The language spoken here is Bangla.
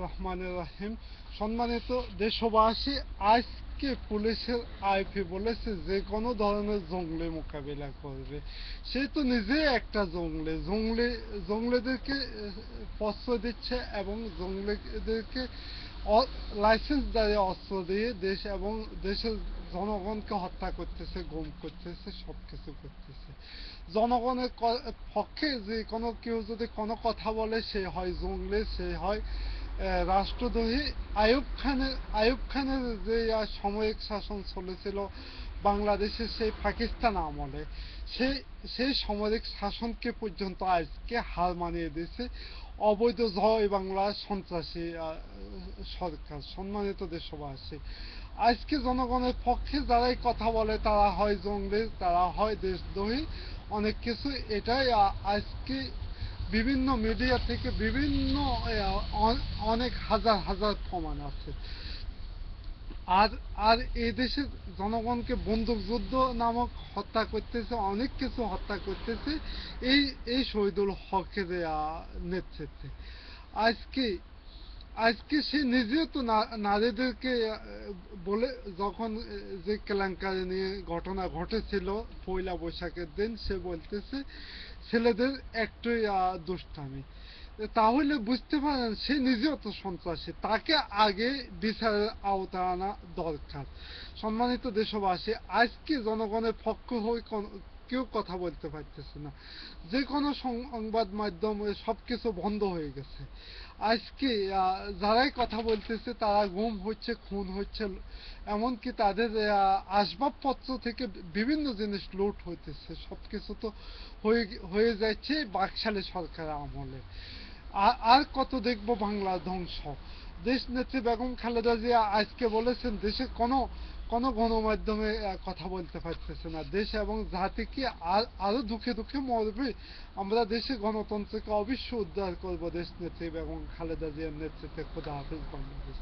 রহমানির রহিম। সম্মানিত দেশবাসী, আজকে পুলিশের আইপি বলেছে যে কোনো ধরনের জঙ্গলি মোকাবিলা করবে। সে তো নিজেই একটা জঙ্গলিদেরকে প্রশ্রয় দিচ্ছে এবং জঙ্গলিদেরকে লাইসেন্সধারী অস্ত্র দিয়ে দেশ এবং দেশের জনগণকে হত্যা করতেছে, গুম করতেছে, সবকিছু করতেছে। জনগণের পক্ষে যে কোনো কেউ যদি কোনো কথা বলে সে হয় জঙ্গলি, সে হয় রাষ্ট্রদ্রোহী। আইয়ুব খানের যে সামরিক শাসন চলেছিল বাংলাদেশে সেই পাকিস্তান আমলে, সেই সেই সামরিক শাসনকে পর্যন্ত আজকে হার মানিয়ে দিয়েছে অবৈধ জয় বাংলা সন্ত্রাসী সরকার। সম্মানিত দেশবাসী, আজকে জনগণের পক্ষে যারাই কথা বলে তারা হয় জঙ্গলি, তারা হয় দেশদ্রোহী, অনেক কিছু। এটাই আজকে বিভিন্ন মিডিয়া থেকে বিভিন্ন অনেক হাজার হাজার প্রমাণ আছে। আর আর এই দেশের জনগণকে বন্দুকযুদ্ধ নামক হত্যা করতেছে, অনেক কিছু হত্যা করতেছে এই এই শহীদুল হকের নেতৃত্বে। আজকে আজকে সে নিজেও তো নারীদেরকে বলে, যখন যে কেলেঙ্কারি নিয়ে ঘটনা ঘটেছিল পয়লা বৈশাখের দিন, সে বলতেছে ছেলেদের একটুই দুষ্টামি। তাহলে বুঝতে পারেন সে নিজেও তো সন্ত্রাসী, তাকে আগে বিচারের আওতায় আনা দরকার। সম্মানিত দেশবাসী, আজকে জনগণের পক্ষ হয়ে কেউ কথা বলতে পারতেছে না। যে কোনো সংবাদ মাধ্যম সবকিছু বন্ধ হয়ে গেছে। আজকে যারাই কথা বলতেছে তারা গুম হচ্ছে, খুন হচ্ছে, এমনকি তাদের আসবাবপত্র থেকে বিভিন্ন জিনিস লুট হইতেছে। সবকিছু তো হয়ে হয়ে যাচ্ছে বাকশালী সরকার আমলে। আর কত দেখবো বাংলা ধ্বংস। দেশ নেত্রী বেগম খালেদা জিয়া আজকে বলেছেন দেশে কোনো কোনো গণমাধ্যমে কথা বলতে পারতেছে না, দেশ এবং জাতি কি আরো দুঃখে দুঃখে মরবে। আমরা দেশে গণতন্ত্রকে অবশ্যই উদ্ধার করবো দেশ নেত্রী বেগম খালেদা জিয়ার নেতৃত্বে। খোদা হাফিজ বাংলাদেশ।